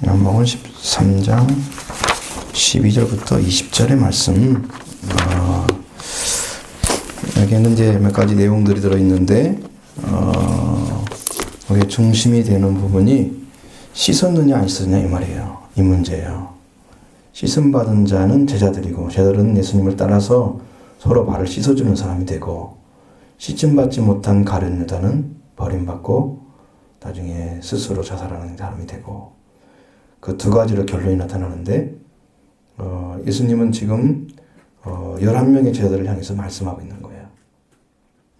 요한복음 13장 12절부터 20절의 말씀. 여기에는 이제 몇 가지 내용들이 들어있는데, 여기 중심이 되는 부분이 씻었느냐 안 씻었느냐 이 말이에요. 이 문제예요. 씻음 받은 자는 제자들이고, 제자들은 예수님을 따라서 서로 발을 씻어주는 사람이 되고, 씻음 받지 못한 가룟 유다는 버림받고 나중에 스스로 자살하는 사람이 되고, 그 두 가지로 결론이 나타나는데, 예수님은 지금 11명의 제자들을 향해서 말씀하고 있는 거예요.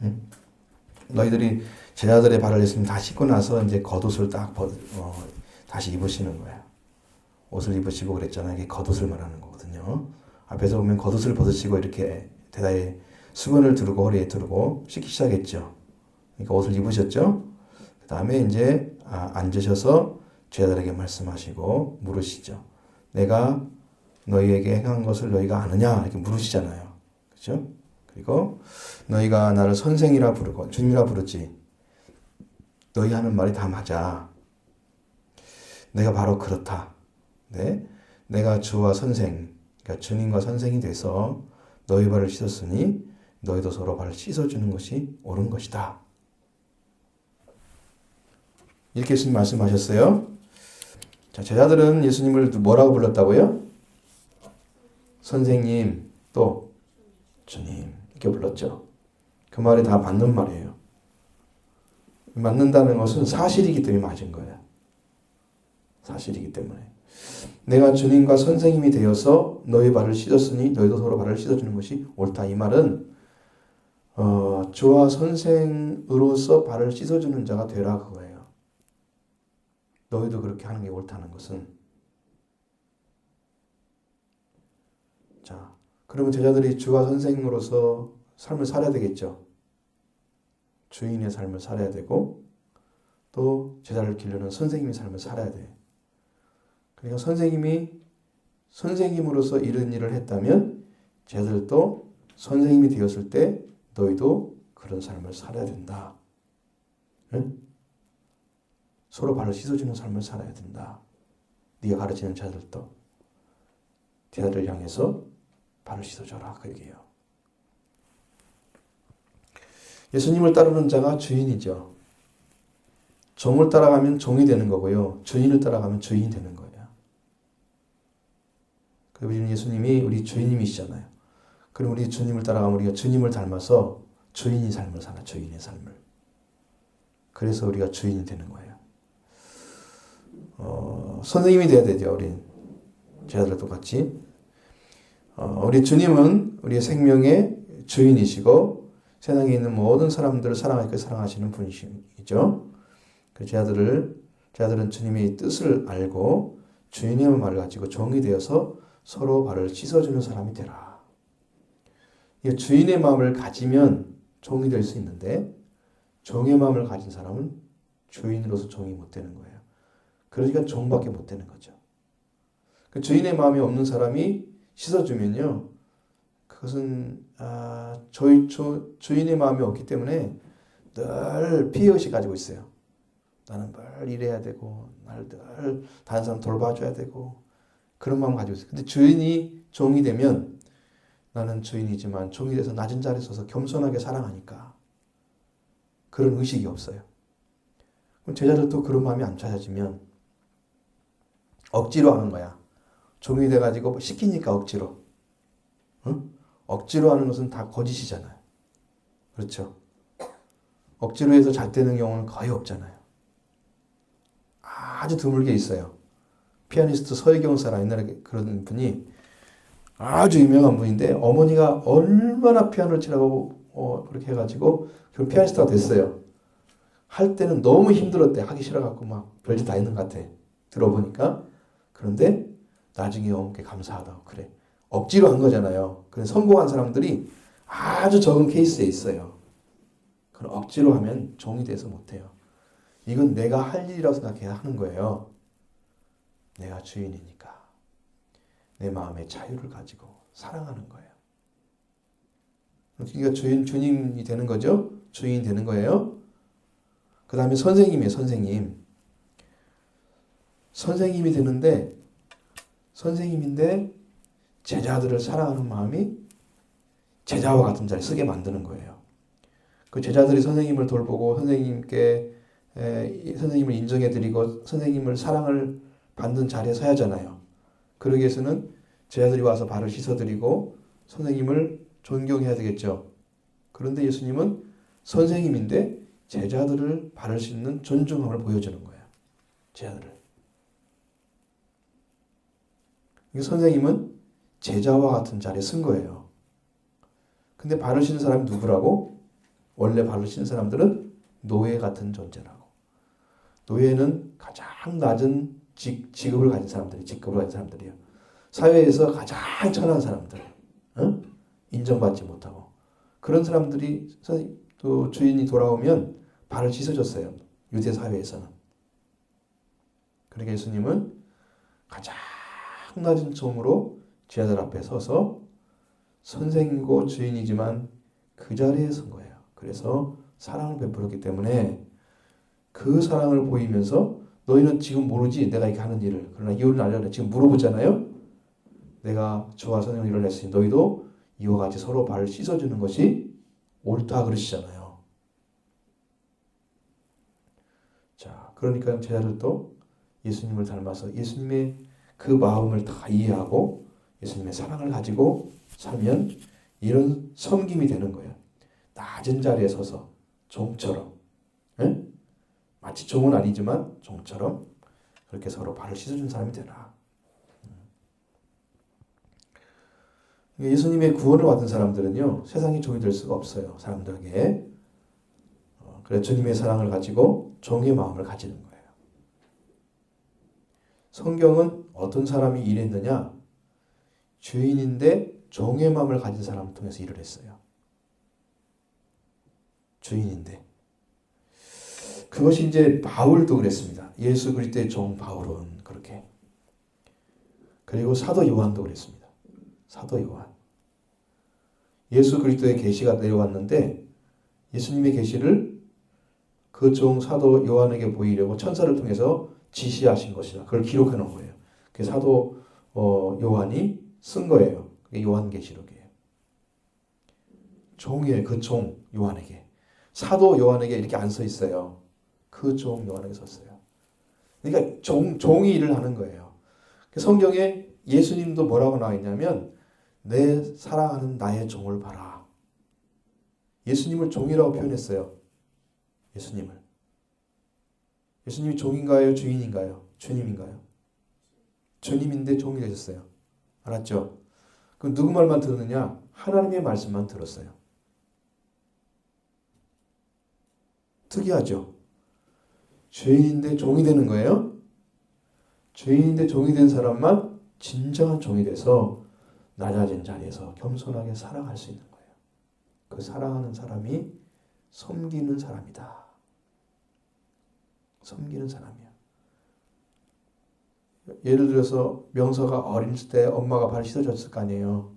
응? 너희들이 제자들의 발을 예수님 다 씻고 나서 이제 겉옷을 딱 다시 입으시는 거예요. 옷을 입으시고 그랬잖아요. 이게 겉옷을 말하는 거거든요. 앞에서 보면 겉옷을 벗으시고 이렇게 대다에 수건을 두르고 허리에 두르고 씻기 시작했죠. 그러니까 옷을 입으셨죠. 그 다음에 이제 앉으셔서 제자들에게 말씀하시고 물으시죠. 내가 너희에게 행한 것을 너희가 아느냐? 이렇게 물으시잖아요. 그렇죠? 그리고 너희가 나를 선생이라 부르고 주님이라 부르지. 너희 하는 말이 다 맞아. 내가 바로 그렇다. 네? 내가 주와 선생, 그러니까 주님과 선생이 돼서 너희 발을 씻었으니 너희도 서로 발을 씻어주는 것이 옳은 것이다. 이렇게 예수님 말씀하셨어요. 자, 제자들은 예수님을 뭐라고 불렀다고요? 선생님, 또 주님 이렇게 불렀죠. 그 말이 다 맞는 말이에요. 맞는다는 것은 사실이기 때문에 맞은 거예요. 사실이기 때문에. 내가 주님과 선생님이 되어서 너희 발을 씻었으니 너희도 서로 발을 씻어주는 것이 옳다. 이 말은 주와 선생으로서 발을 씻어주는 자가 되라 그거예요. 너희도 그렇게 하는 게 옳다는 것은. 자, 그러면 제자들이 주와 선생으로서 삶을 살아야 되겠죠. 주인의 삶을 살아야 되고 또 제자를 기르는 선생님의 삶을 살아야 돼. 그러니까 선생님이 선생님으로서 이런 일을 했다면 제자들도 선생님이 되었을 때 너희도 그런 삶을 살아야 된다. 응? 서로 발을 씻어주는 삶을 살아야 된다. 네가 가르치는 자들도 제자들을 향해서 발을 씻어줘라. 그 얘기예요. 예수님을 따르는 자가 주인이죠. 종을 따라가면 종이 되는 거고요. 주인을 따라가면 주인이 되는 거예요. 그리고 예수님이 우리 주인님이시잖아요. 그럼 우리 주님을 따라가면 우리가 주님을 닮아서 주인의 삶을 살아. 주인의 삶을. 그래서 우리가 주인이 되는 거예요. 선생님이 돼야 되죠. 우리 제자들 똑같이. 우리 주님은 우리의 생명의 주인이시고 세상에 있는 모든 사람들을 사랑하게 사랑하시는 분이시죠. 그 제자들은 주님의 뜻을 알고 주인의 말을 가지고 종이 되어서 서로 발을 씻어주는 사람이 되라. 주인의 마음을 가지면 종이 될 수 있는데 종의 마음을 가진 사람은 주인으로서 종이 못 되는 거예요. 그러니까 종밖에 못 되는 거죠. 그 주인의 마음이 없는 사람이 씻어주면요. 그것은 주인의 마음이 없기 때문에 늘 피해의식 가지고 있어요. 나는 늘 일해야 되고 나를 늘 다른 사람 돌봐줘야 되고 그런 마음 가지고 있어요. 근데 주인이 종이 되면 나는 주인이지만 종이 돼서 낮은 자리에 서서 겸손하게 사랑하니까 그런 의식이 없어요. 그럼 제자들도 그런 마음이 안 찾아지면 억지로 하는 거야. 종이 돼가지고 시키니까 억지로. 응? 억지로 하는 것은 다 거짓이잖아요. 그렇죠? 억지로 해서 잘 되는 경우는 거의 없잖아요. 아주 드물게 있어요. 피아니스트 서혜경 사람 옛날에 그런 분이 아주 유명한 분인데 어머니가 얼마나 피아노를 치라고 그렇게 해가지고 결국 피아니스트가 됐어요. 할 때는 너무 힘들었대. 하기 싫어갖고 막 별짓 다 있는 것 같아. 들어보니까. 그런데 나중에 어머니께 감사하다고 그래. 억지로 한 거잖아요. 그래서 성공한 사람들이 아주 적은 케이스에 있어요. 그럼 억지로 하면 종이 돼서 못해요. 이건 내가 할 일이라고 생각해야 하는 거예요. 내가 주인이니까. 내 마음의 자유를 가지고 사랑하는 거예요. 그러니까 주인이 되는 거죠. 주인이 되는 거예요. 그 다음에 선생님이에요. 선생님. 선생님이 되는데 선생님인데 제자들을 사랑하는 마음이 제자와 같은 자리에 서게 만드는 거예요. 그 제자들이 선생님을 돌보고 선생님을 인정해드리고 선생님을 사랑을 받는 자리에 서야 하잖아요. 그러기 위해서는 제자들이 와서 발을 씻어드리고 선생님을 존경해야 되겠죠. 그런데 예수님은 선생님인데 제자들을 발을 씻는 존중함을 보여주는 거예요. 제자들을. 선생님은 제자와 같은 자리에 쓴 거예요. 근데 발을 씻는 사람이 누구라고? 원래 발을 씻는 사람들은 노예 같은 존재라고. 노예는 가장 낮은 직급을 가진 사람들이에요. 사회에서 가장 천한 사람들, 인정받지 못하고 그런 사람들이 또 주인이 돌아오면 발을 씻어줬어요. 유대 사회에서는. 그러니까 예수님은 가장 낮은 처음으로 제자들 앞에 서서 선생이고 주인이지만 그 자리에 선 거예요. 그래서 사랑을 베풀었기 때문에 그 사랑을 보이면서 너희는 지금 모르지 내가 이렇게 하는 일을. 그러나 이유를 알려라. 지금 물어보잖아요. 내가 저와 선생님을 일을 했으니 너희도 이와 같이 서로 발을 씻어주는 것이 옳다 그러시잖아요. 자, 그러니까 제자들도 예수님을 닮아서 예수님의 그 마음을 다 이해하고 예수님의 사랑을 가지고 살면 이런 섬김이 되는 거예요. 낮은 자리에 서서 종처럼, 마치 종은 아니지만 종처럼 그렇게 서로 발을 씻어준 사람이 되라. 예수님의 구원을 받은 사람들은요, 세상의 종이 될 수가 없어요. 사람들에게. 그래서 주님의 사랑을 가지고 종의 마음을 가지는 거예요. 성경은 어떤 사람이 일했느냐? 주인인데 종의 마음을 가진 사람을 통해서 일을 했어요. 주인인데. 그것이 이제 바울도 그랬습니다. 예수 그리스도의 종 바울은 그렇게. 그리고 사도 요한도 그랬습니다. 사도 요한. 예수 그리스도의 계시가 내려왔는데 예수님의 계시를 그 종 사도 요한에게 보이려고 천사를 통해서 지시하신 것이다. 그걸 기록해 놓은 거예요. 그 사도 요한이 쓴 거예요. 그게 요한계시록이에요. 종이에요. 그 종 요한에게. 사도 요한에게 이렇게 안 써 있어요. 그 종 요한에게 썼어요. 그러니까 종이 일을 하는 거예요. 성경에 예수님도 뭐라고 나와 있냐면 내 사랑하는 나의 종을 봐라. 예수님을 종이라고 표현했어요. 예수님이 종인가요? 주인인가요? 주님인가요? 주님인데 종이 되셨어요. 알았죠? 그럼 누구 말만 들었느냐? 하나님의 말씀만 들었어요. 특이하죠? 죄인인데 종이 되는 거예요. 죄인인데 종이 된 사람만 진정한 종이 돼서 낮아진 자리에서 겸손하게 살아갈 수 있는 거예요. 그 사랑하는 사람이 섬기는 사람이다. 섬기는 사람이야. 예를 들어서 명서가 어릴 때 엄마가 발 씻어줬을 거 아니에요.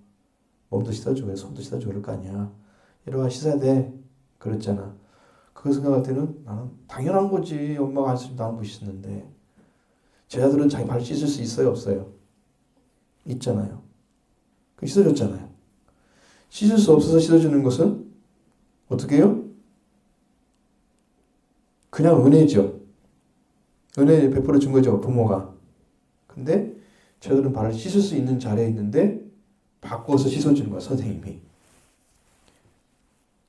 몸도 씻어주고 손도 씻어주고 그럴 거 아니야. 이러고 씻어야 돼. 그랬잖아. 그거 생각할 때는 나는 당연한 거지. 엄마가 안 씻으면 나는 못 씻는데. 제자들은 자기 발 씻을 수 있어요? 없어요? 있잖아요. 그 씻어줬잖아요. 씻을 수 없어서 씻어주는 것은 어떻게 해요? 그냥 은혜죠. 은혜 베풀어 준 거죠. 부모가. 근데 제자들은 발을 씻을 수 있는 자리에 있는데 바꿔서 씻어주는 거야. 선생님이.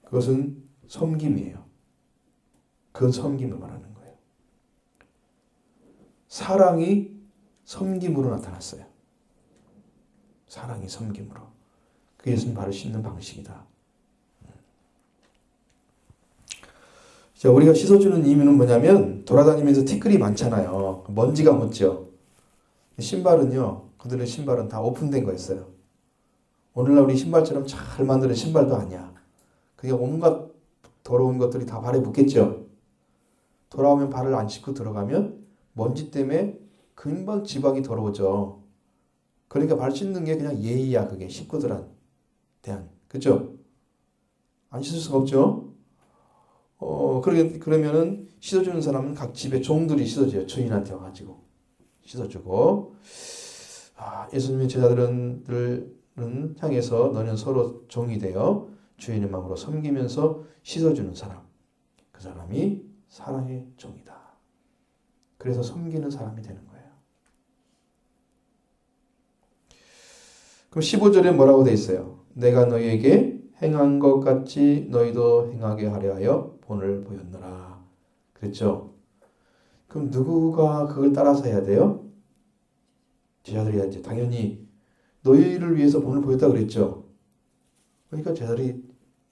그것은 섬김이에요. 그건 섬김을 말하는 거예요. 사랑이 섬김으로 나타났어요. 사랑이 섬김으로. 그게 예수님 발을 씻는 방식이다. 자, 우리가 씻어주는 의미는 뭐냐면 돌아다니면서 티끌이 많잖아요. 먼지가 묻죠. 신발은요. 그들의 신발은 다 오픈된 거였어요. 오늘날 우리 신발처럼 잘 만드는 신발도 아니야. 그게 온갖 더러운 것들이 다 발에 묻겠죠. 돌아오면 발을 안 씻고 들어가면 먼지 때문에 금방 지방이 더러워져. 그러니까 발 씻는 게 그냥 예의야. 그게 식구들한테 대한. 그죠? 안 씻을 수가 없죠. 그러면은 씻어주는 사람은 각 집의 종들이 씻어줘요. 주인한테 와가지고. 씻어주고 예수님의 제자들은 향해서 너는 서로 종이 되어 주인의 마음으로 섬기면서 씻어주는 사람. 그 사람이 사랑의 종이다. 그래서 섬기는 사람이 되는 거예요. 그럼 15절에 뭐라고 돼 있어요? 내가 너희에게 행한 것 같이 너희도 행하게 하려 하여 본을 보였노라. 그랬죠? 그럼 누구가 그걸 따라서 해야 돼요? 제자들이 해야지. 당연히 너희를 위해서 본을 보였다 그랬죠? 그러니까 제자들이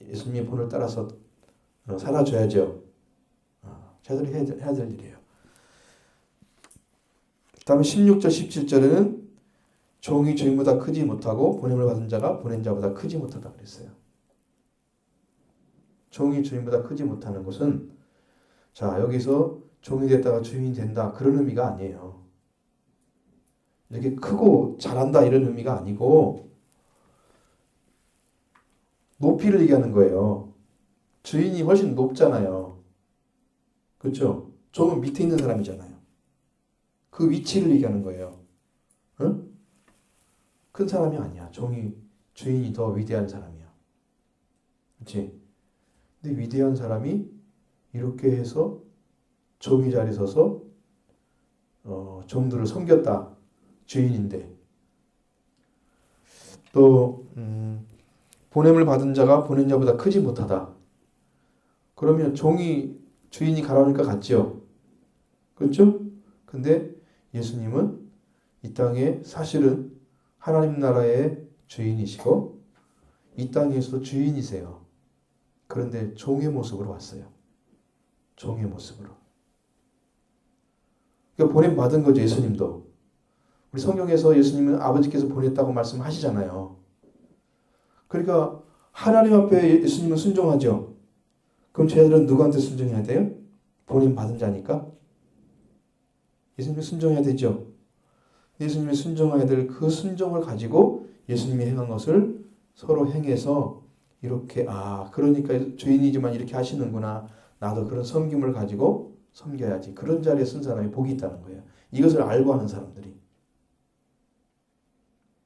예수님의 본을 따라서 살아줘야죠. 제자들이 해야 될 일이에요. 그 다음에 16절, 17절에는 종이 주인보다 크지 못하고 보냄을 받은 자가 보낸 자보다 크지 못하다 그랬어요. 종이 주인보다 크지 못하는 것은 자 여기서 종이 됐다가 주인이 된다 그런 의미가 아니에요. 이렇게 크고 잘한다 이런 의미가 아니고 높이를 얘기하는 거예요. 주인이 훨씬 높잖아요. 그렇죠? 종은 밑에 있는 사람이잖아요. 그 위치를 얘기하는 거예요. 응? 큰 사람이 아니야. 주인이 더 위대한 사람이야. 그렇지? 근데 위대한 사람이 이렇게 해서 종이 자리에 서서 종들을 섬겼다. 주인인데 또 보냄을 받은 자가 보낸 자보다 크지 못하다. 그러면 주인이 가라니까 같죠. 그렇죠? 근데 예수님은 이 땅에 사실은 하나님 나라의 주인이시고 이 땅에서 주인이세요. 그런데 종의 모습으로 왔어요. 종의 모습으로. 그러니까 보냄 받은 거죠. 예수님도. 우리 성경에서 예수님은 아버지께서 보냈다고 말씀하시잖아요. 그러니까 하나님 앞에 예수님은 순종하죠. 그럼 제자들은 누구한테 순종해야 돼요? 보냄 받은 자니까. 예수님이 순종해야 되죠. 예수님이 순종해야 될 그 순종을 가지고 예수님이 행한 것을 서로 행해서 이렇게 그러니까 주인이지만 이렇게 하시는구나. 나도 그런 섬김을 가지고 섬겨야지. 그런 자리에 쓴 사람이 복이 있다는 거예요. 이것을 알고 하는 사람들이.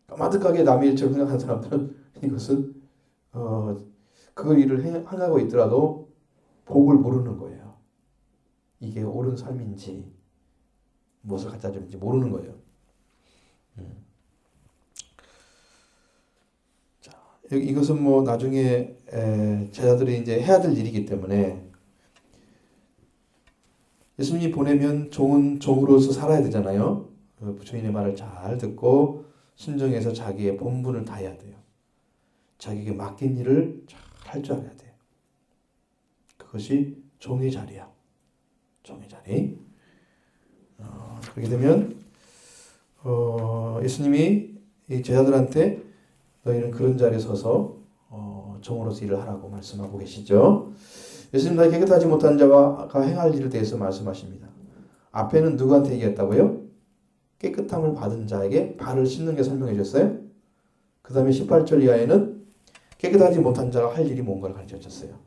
까마득하게 남의 일처럼 생각하는 사람들은 이것은 그 일을 행하고 있더라도 복을 모르는 거예요. 이게 옳은 삶인지 무엇을 갖다 주는지 모르는 거예요. 자, 이것은 뭐 나중에 제자들이 이제 해야 될 일이기 때문에 예수님이 보내면 종은 종으로서 살아야 되잖아요. 주인의 말을 잘 듣고 순종해서 자기의 본분을 다해야 돼요. 자기에게 맡긴 일을 잘 할 줄 알아야 돼요. 그것이 종의 자리야. 종의 자리. 그렇게 되면 예수님이 이 제자들한테 너희는 그런 자리에 서서 종으로서 일을 하라고 말씀하고 계시죠. 예수님 나 깨끗하지 못한 자가 행할 일에 대해서 말씀하십니다. 앞에는 누구한테 얘기했다고요? 깨끗함을 받은 자에게 발을 씻는 게 설명해 줬어요. 그 다음에 18절 이하에는 깨끗하지 못한 자가 할 일이 뭔가를 가르쳐 줬어요.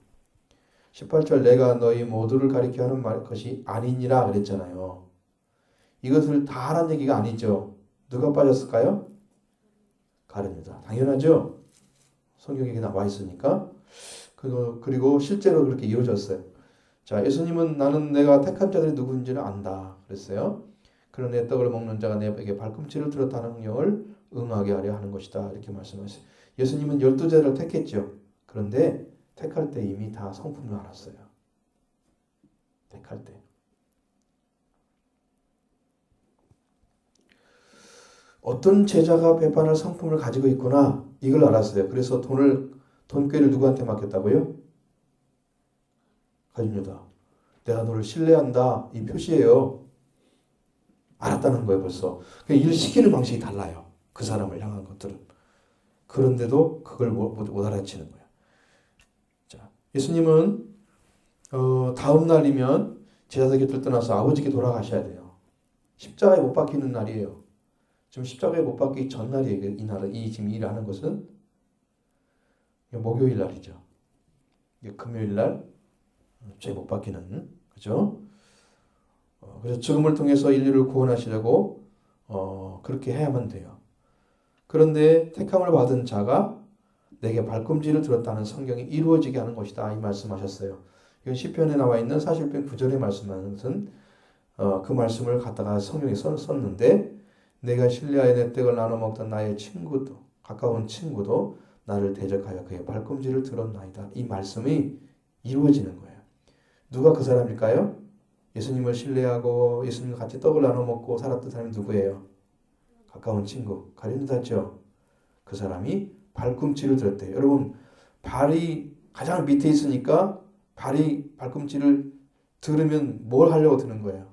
18절 내가 너희 모두를 가리켜 하는 것이 아니니라 그랬잖아요. 이것을 다 하라는 얘기가 아니죠. 누가 빠졌을까요? 가룟유다. 당연하죠. 성경에 나와 있으니까. 그리고 실제로 그렇게 이루어졌어요. 자, 예수님은 나는 내가 택한 자들이 누구인지를 안다 그랬어요. 그런 내 떡을 먹는 자가 내게 발꿈치를 들었다는 명령을 응하게 하려 하는 것이다. 이렇게 말씀하셨어요. 예수님은 12제자를 택했죠. 그런데 택할 때 이미 다 성품을 알았어요. 택할 때. 어떤 제자가 배반할 성품을 가지고 있구나. 이걸 알았어요. 그래서 돈꾀를 누구한테 맡겼다고요? 가룟유다. 내가 너를 신뢰한다. 이 표시예요. 알았다는 거예요, 벌써. 일 시키는 방식이 달라요. 그 사람을 향한 것들은. 그런데도 그걸 못 알아채는 거예요. 자, 예수님은 다음 날이면 제자들 곁을 떠나서 아버지께 돌아가셔야 돼요. 십자가에 못 박히는 날이에요. 지금 십자가에 못 박히기 전날이에요. 지금 일을 하는 것은 목요일 날이죠. 금요일 날 죄 못 박히는, 그죠? 그래서 죽음을 통해서 인류를 구원하시려고 그렇게 해야만 돼요. 그런데 택함을 받은 자가 내게 발꿈치를 들었다는 성경이 이루어지게 하는 것이다. 이 말씀하셨어요. 이건 시편에 나와 있는 40편 9절에 말씀하는 것은 그 말씀을 갖다가 성경에 썼는데 내가 신뢰하여 내 떡을 나눠 먹던 나의 친구도 가까운 친구도 나를 대적하여 그의 발꿈치를 들었나이다. 이 말씀이 이루어지는 거예요. 누가 그 사람일까요? 예수님을 신뢰하고 예수님과 같이 떡을 나눠 먹고 살았던 사람이 누구예요? 가까운 친구. 가룟유다죠. 그 사람이 발꿈치를 들었대요. 여러분, 발이 가장 밑에 있으니까 발이 발꿈치를 들으면 뭘 하려고 드는 거예요?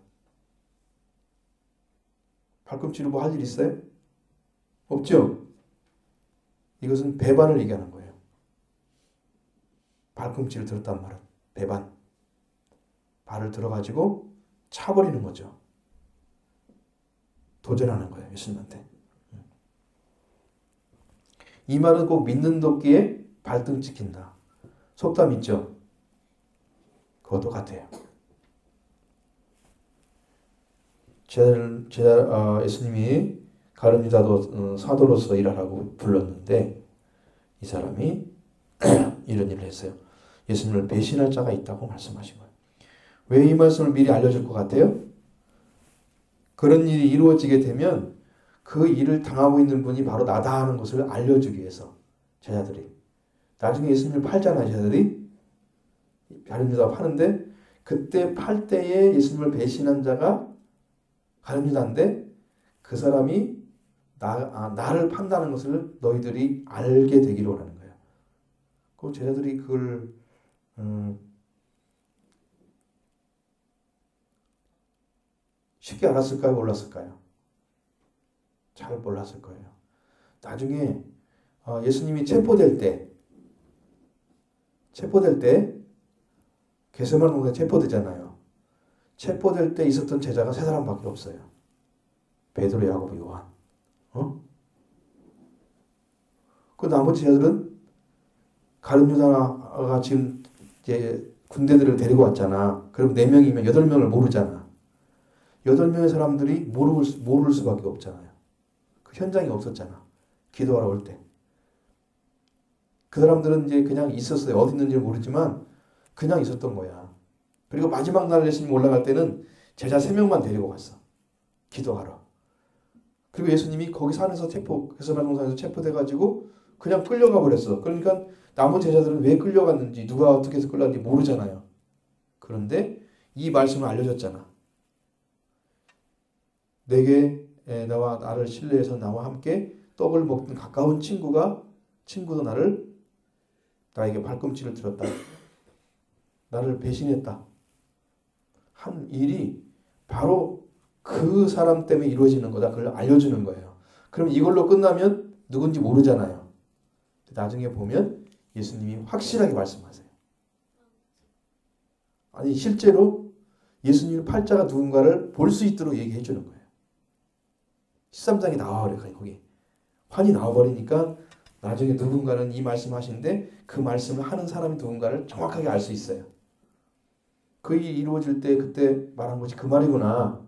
발꿈치로 뭐 할 일 있어요? 없죠? 이것은 배반을 얘기하는 거예요. 발꿈치를 들었단 말은 배반. 발을 들어가지고 차버리는 거죠. 도전하는 거예요. 예수님한테. 이 말은 꼭 믿는 도끼에 발등 찍힌다. 속담 있죠? 그것도 같아요. 예수님이 가룟유다도 사도로서 일하라고 불렀는데 이 사람이 이런 일을 했어요. 예수님을 배신할 자가 있다고 말씀하신 거예요. 왜 이 말씀을 미리 알려줄 것 같아요? 그런 일이 이루어지게 되면 그 일을 당하고 있는 분이 바로 나다 하는 것을 알려주기 위해서 제자들이 나중에 예수님을 팔잖아요. 제자들이 가룟유다가 파는데 그때 팔 때에 예수님을 배신한 자가 가룟유다인데 그 사람이 나를 판다는 것을 너희들이 알게 되기로 하는 거예요. 그 제자들이 그걸 쉽게 알았을까요? 몰랐을까요? 잘 몰랐을 거예요. 나중에 예수님이 체포될 때 게세마네 동산에 체포되잖아요. 체포될 때 있었던 제자가 세 사람밖에 없어요. 베드로, 야고보, 요한. 그 나머지 제자들은 가룟유다가 지금 이제 군대들을 데리고 왔잖아. 그럼 4명이면 8명을 모르잖아. 8명의 사람들이 모를 수밖에 없잖아요. 그 현장이 없었잖아. 기도하러 올 때. 그 사람들은 이제 그냥 있었어요. 어디 있는지 모르지만 그냥 있었던 거야. 그리고 마지막 날 예수님 올라갈 때는 제자 3명만 데리고 갔어. 기도하러. 그리고 예수님이 거기 산에서 게세마네 동산에서 체포돼가지고 그냥 끌려가 버렸어. 그러니까 남은 제자들은 왜 끌려갔는지 누가 어떻게 해서 끌려갔는지 모르잖아요. 그런데 이 말씀을 알려줬잖아. 내게 나를 신뢰해서 나와 함께 떡을 먹던 가까운 친구도 나에게 발꿈치를 들었다. 나를 배신했다. 한 일이 바로 그 사람 때문에 이루어지는 거다. 그걸 알려주는 거예요. 그럼 이걸로 끝나면 누군지 모르잖아요. 나중에 보면 예수님이 확실하게 말씀하세요. 아니 실제로 예수님 팔자가 누군가를 볼 수 있도록 얘기해 주는 거예요. 13장이 나와버려요. 거기 환이 나와버리니까 나중에 누군가는 이 말씀하시는데 그 말씀을 하는 사람이 누군가를 정확하게 알 수 있어요. 그 일이 이루어질 때 그때 말한 것이 그 말이구나.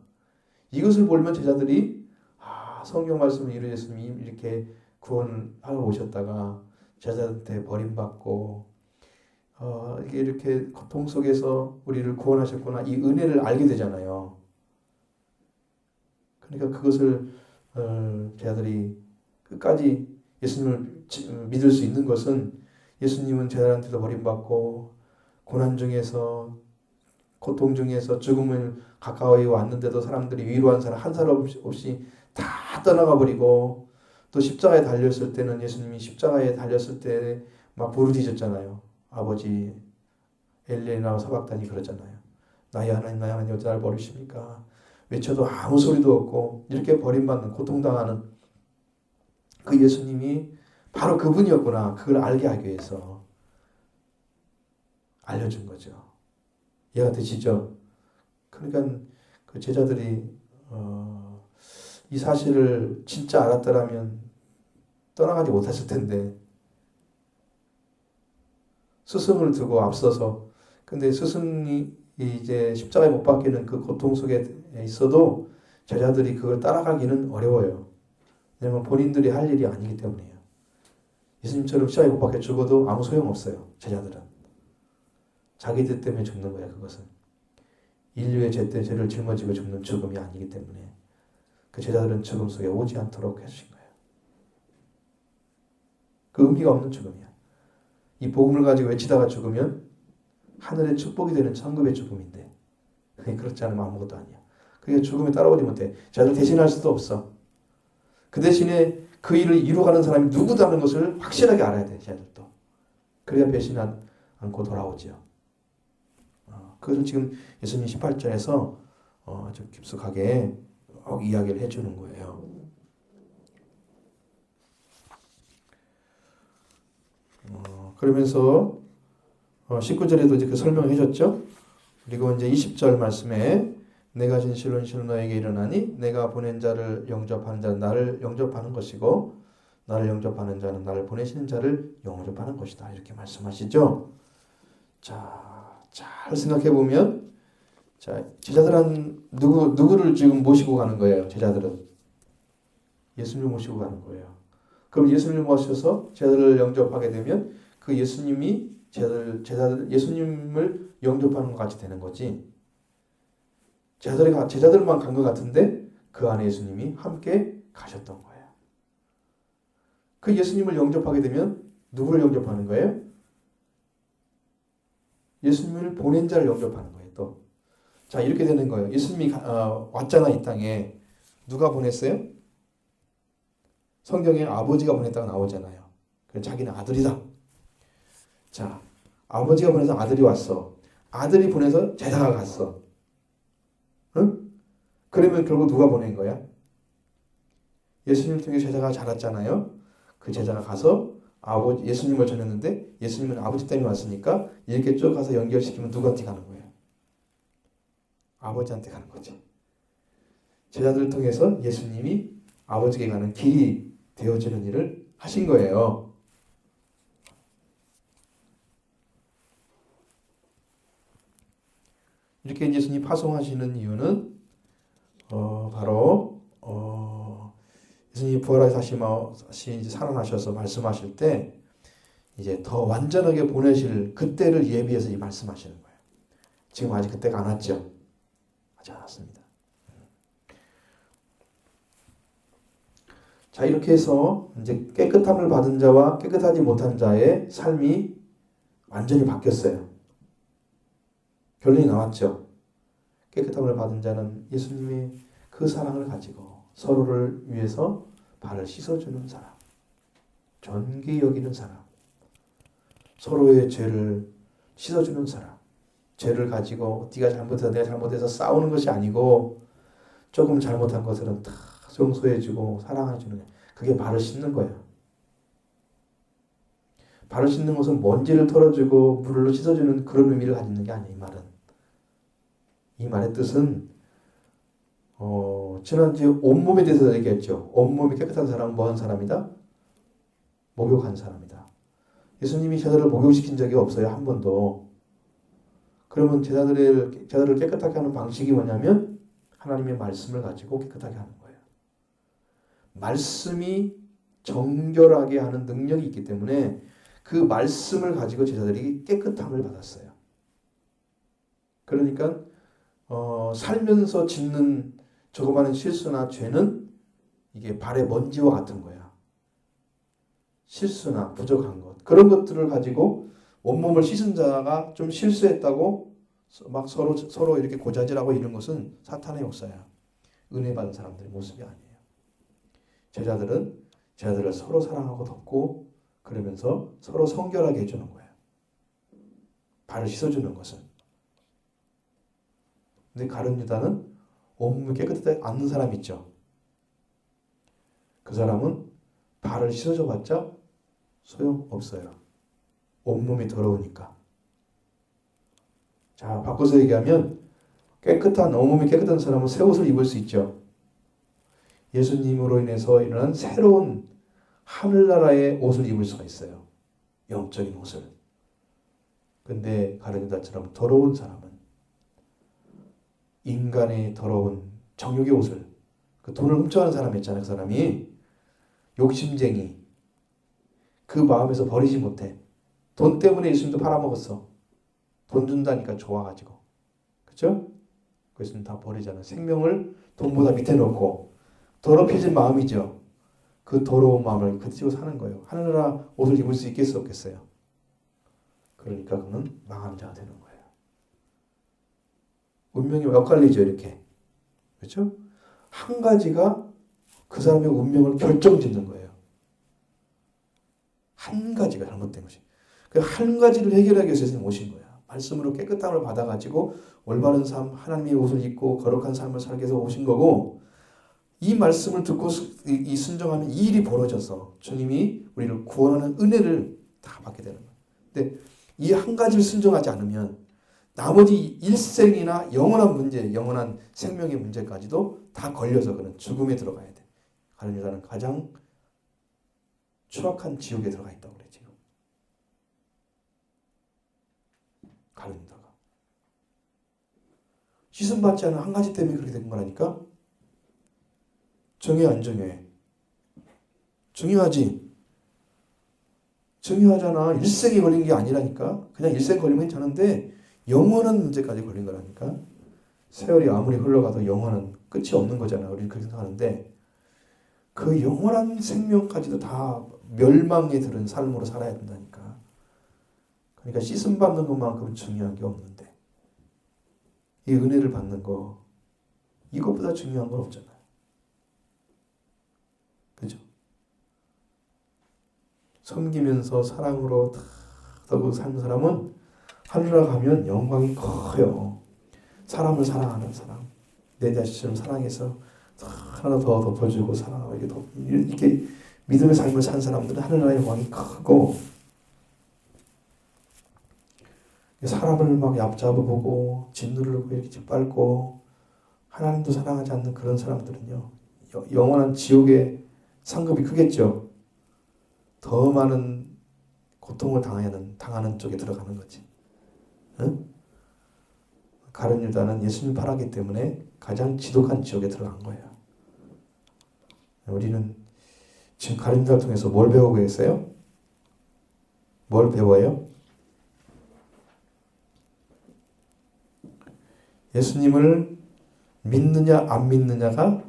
이것을 보면 제자들이 성경 말씀을 이루어 예수님이 이렇게 구원하러 오셨다가 제자들한테 버림받고 이렇게 고통 속에서 우리를 구원하셨구나. 이 은혜를 알게 되잖아요. 그러니까 그것을 제자들이 끝까지 예수님을 믿을 수 있는 것은 예수님은 제자들한테도 버림받고 고난 중에서 고통 중에서 죽음을 가까이 왔는데도 사람들이 위로한 사람 한 사람 없이 다 떠나가 버리고 또 십자가에 달렸을 때는 예수님이 십자가에 달렸을 때 막 부르짖었잖아요. 아버지 엘레나 사박다니 그러잖아요. 나의 하나님 어찌 나를 버리십니까? 외쳐도 아무 소리도 없고 이렇게 버림받는 고통당하는 그 예수님이 바로 그분이었구나. 그걸 알게 하기 위해서 알려준 거죠. 이해가 되시죠? 그러니까 그 제자들이 이 사실을 진짜 알았더라면 떠나가지 못했을 텐데 스승을 두고 앞서서 근데 스승이 이제 십자가에 못 박히는 그 고통 속에 있어도 제자들이 그걸 따라가기는 어려워요. 왜냐하면 본인들이 할 일이 아니기 때문이에요. 예수님처럼 십자가에 못 박혀 죽어도 아무 소용없어요. 제자들은. 자기들 때문에 죽는 거예요. 그것은. 인류의 죄 때 죄를 짊어지고 죽는 죽음이 아니기 때문에 그 제자들은 죽음 속에 오지 않도록 해주신 거예요. 그 의미가 없는 죽음이야. 이 복음을 가지고 외치다가 죽으면 하늘의 축복이 되는 천국의 죽음인데 그렇지 않으면 아무것도 아니야. 그게 죽음에 따라오지 못해. 제자들 대신할 수도 없어. 그 대신에 그 일을 이루어가는 사람이 누구다는 것을 확실하게 알아야 돼. 제자들도. 그래야 배신 않고 돌아오죠. 그것을 지금 예수님 18절에서 아주 깊숙하게 이야기를 해주는 거예요. 그러면서 19절에도 이제 그 설명을 해줬죠. 그리고 이제 20절 말씀에 내가 진실로 너에게 이르나니 내가 보낸 자를 영접하는 자는 나를 영접하는 것이고 나를 영접하는 자는 나를 보내시는 자를 영접하는 것이다. 이렇게 말씀하시죠. 자, 잘 생각해 보면 자, 제자들은 누구를 지금 모시고 가는 거예요. 제자들은 예수님을 모시고 가는 거예요. 그럼 예수님을 모셔서 제자들을 영접하게 되면 그 예수님이 예수님을 영접하는 것 같이 되는 거지. 제자들만 간 것 같은데 그 안에 예수님이 함께 가셨던 거예요. 그 예수님을 영접하게 되면 누구를 영접하는 거예요? 예수님을 보낸 자를 영접하는 거예요. 또. 자, 이렇게 되는 거예요. 예수님이 왔잖아, 이 땅에. 누가 보냈어요? 성경에 아버지가 보냈다고 나오잖아요. 그래서 자기는 아들이다. 자, 아버지가 보내서 아들이 왔어. 아들이 보내서 제자가 갔어. 응? 그러면 결국 누가 보낸 거야? 예수님을 통해 제자가 자랐잖아요. 그 제자가 가서 예수님을 전했는데 예수님은 아버지 때문에 왔으니까 이렇게 쭉 가서 연결시키면 누구한테 가는 거예요? 아버지한테 가는 거지. 제자들을 통해서 예수님이 아버지에게 가는 길이 되어지는 일을 하신 거예요. 이렇게 예수님이 파송하시는 이유는 바로 예수님이 부활하셔서 다시 살아나셔서 말씀하실 때 이제 더 완전하게 보내실 그때를 예비해서 이 말씀하시는 거예요. 지금 아직 그때가 안 왔죠? 아직 안 왔습니다. 자, 이렇게 해서 이제 깨끗함을 받은 자와 깨끗하지 못한 자의 삶이 완전히 바뀌었어요. 결론이 나왔죠. 깨끗함을 받은 자는 예수님의 그 사랑을 가지고 서로를 위해서 발을 씻어주는 사람, 존귀 여기는 사람, 서로의 죄를 씻어주는 사람, 죄를 가지고 네가 잘못해서 내가 잘못해서 싸우는 것이 아니고 조금 잘못한 것들은 다 용서해주고 사랑해주는, 그게 발을 씻는 거예요. 발을 씻는 것은 먼지를 털어주고 물로 씻어주는 그런 의미를 가지는 게 아니에요. 이 말은. 이 말의 뜻은 지난주에 온몸에 대해서 얘기했죠. 온몸이 깨끗한 사람은 뭐한 사람이다? 목욕한 사람이다. 예수님이 제자들을 목욕시킨 적이 없어요. 한 번도. 그러면 제자들을 깨끗하게 하는 방식이 뭐냐면 하나님의 말씀을 가지고 깨끗하게 하는 거예요. 말씀이 정결하게 하는 능력이 있기 때문에 그 말씀을 가지고 제자들이 깨끗함을 받았어요. 그러니까 살면서 짓는 조그마한 실수나 죄는 이게 발의 먼지와 같은 거야. 실수나 부족한 것. 그런 것들을 가지고 온몸을 씻은 자가 좀 실수했다고 막 서로 이렇게 고자질하고 이런 것은 사탄의 역사야. 은혜 받은 사람들의 모습이 아니에요. 제자들을 서로 사랑하고 돕고 그러면서 서로 성결하게 해주는 거예요. 발을 씻어주는 것은. 근데 가룟 유다는 온몸이 깨끗하지 않는 사람 있죠. 그 사람은 발을 씻어줘 봤자 소용없어요. 온몸이 더러우니까. 자, 바꿔서 얘기하면 온몸이 깨끗한 사람은 새 옷을 입을 수 있죠. 예수님으로 인해서 일어난 새로운 하늘나라의 옷을 입을 수가 있어요. 영적인 옷을. 근데 가룟 유다처럼 더러운 사람은 인간의 더러운 정욕의 옷을 그 돈을 훔쳐가는 사람이 있잖아요. 그 사람이 욕심쟁이. 그 마음에서 버리지 못해. 돈 때문에 예수님도 팔아먹었어. 돈 준다니까 좋아가지고. 그죠? 그래서 다 버리잖아요. 생명을 돈보다 밑에 놓고 더럽혀진 마음이죠. 그 더러운 마음을 그치고 사는 거예요. 하늘나라 옷을 입을 수 있겠어 없겠어요? 그러니까 그는 망하는 자가 되는 거예요. 운명이 엇갈리죠. 이렇게. 그렇죠? 한 가지가 그 사람의 운명을 결정짓는 거예요. 한 가지가 잘못된 것이. 그 한 가지를 해결하기 위해서 선생님 오신 거야. 말씀으로 깨끗함을 받아가지고 올바른 삶, 하나님의 옷을 입고 거룩한 삶을 살기 위해서 오신 거고, 이 말씀을 듣고 이 순종하면 이 일이 벌어져서 주님이 우리를 구원하는 은혜를 다 받게 되는 거예요. 근데 이 한 가지를 순종하지 않으면 나머지 일생이나 영원한 문제, 영원한 생명의 문제까지도 다 걸려서 그는 죽음에 들어가야 돼. 가룟 유다는 가장 추악한 지옥에 들어가 있다고 그래 지금. 가룟 유다가 씻음 받지 않은 한 가지 때문에 그렇게 된 거라니까. 중요해 안 중요해? 중요하지. 중요하잖아. 일생이 걸린 게 아니라니까. 그냥 일생 걸리면 괜찮은데 영원한 문제까지 걸린 거라니까. 세월이 아무리 흘러가도 영원한 끝이 없는 거잖아. 우리는 그렇게 생각하는데 그 영원한 생명까지도 다 멸망에 들은 삶으로 살아야 된다니까. 그러니까 씻음 받는 것만큼 중요한 게 없는데 이 은혜를 받는 거 이것보다 중요한 건 없잖아요. 그죠? 섬기면서 사랑으로 다 삶는 사람은 하늘나라 가면 영광이 커요. 사람을 사랑하는 사람, 내 자신을 사랑해서 하나 더 덮어주고 사랑하고 이렇게 믿음의 삶을 산 사람들은 하늘나라의 영광이 크고, 사람을 막 얕잡아보고 짓누르고 이렇게 짓밟고 하나님도 사랑하지 않는 그런 사람들은요 영원한 지옥의 상급이 크겠죠. 더 많은 고통을 당하는 쪽에 들어가는 거지. 응? 가룟 유다는 예수님 팔았기 때문에 가장 지독한 지옥에 들어간 거예요. 우리는 지금 가룟 유다를 통해서 뭘 배우고 있어요? 뭘 배워요? 예수님을 믿느냐 안 믿느냐가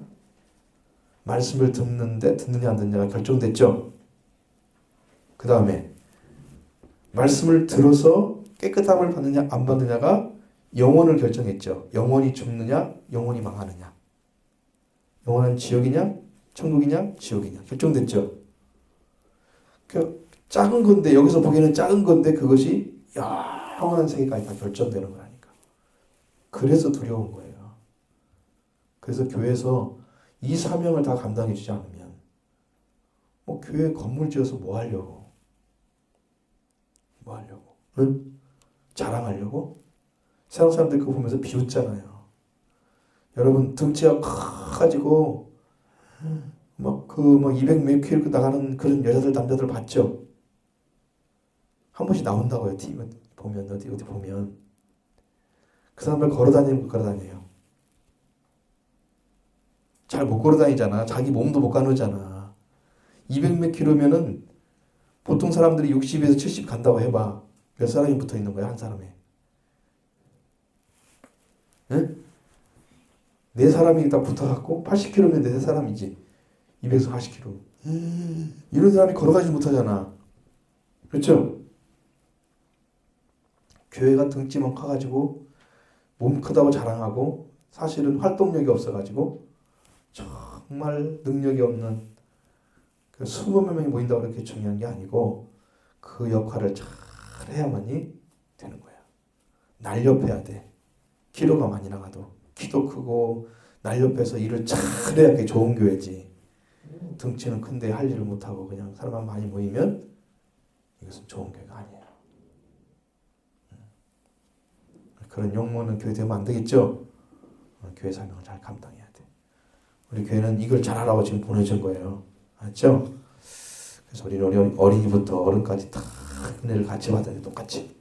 말씀을 듣느냐 안 듣느냐가 결정됐죠. 그 다음에 말씀을 들어서 깨끗함을 받느냐 안 받느냐가 영혼을 결정했죠. 영혼이 죽느냐 영혼이 망하느냐, 영원한 지옥이냐 천국이냐 지옥이냐 결정됐죠. 그 작은 건데, 여기서 보기에는 작은 건데 그것이 영원한 세계까지 다 결정되는 거라니까. 그래서 두려운 거예요. 그래서 교회에서 이 사명을 다 감당해 주지 않으면 뭐 교회 건물 지어서 뭐 하려고? 응? 자랑하려고? 세상 사람들 그거 보면서 비웃잖아요. 여러분 등치가 커가지고 막 200 몇 킬로 나가는 그런 여자들 남자들 봤죠? 한 번씩 나온다고요. TV 보면 어디 보면 그 사람들 걸어다니는 거 걸어다녀요. 잘 못 걸어다니잖아. 자기 몸도 못 가누잖아. 200 몇 킬로면은 보통 사람들이 60에서 70 간다고 해봐. 몇 사람이 붙어 있는 거야 한 사람에? 응? 네 사람이 딱 붙어갖고 80kg면 네 사람이지. 200에서 80kg. 이런 사람이 걸어가지 못하잖아. 그렇죠? 교회가 등치만 커가지고 몸 크다고 자랑하고 사실은 활동력이 없어가지고 정말 능력이 없는 그 20몇 명이 모인다고 그렇게 중요한 게 아니고 그 역할을 잘 해야만이 되는 거야. 날렵해야 돼. 키로가 많이 나가도 키도 크고 날렵해서 일을 잘 해야 그게 좋은 교회지. 등치는 큰데 할 일을 못하고 그냥 사람만 많이 모이면 이것은 좋은 교회가 아니에요. 그런 용모는 교회 되면 안 되겠죠? 교회 사명을 잘 감당해야 돼. 우리 교회는 이걸 잘하라고 지금 보내준 거예요. 맞죠? 그래서 우리는 어린이부터 어른까지 다 은혜를 같이 받아야 돼. 똑같이.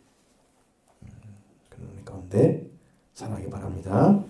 그런 가운데 살아가기 바랍니다.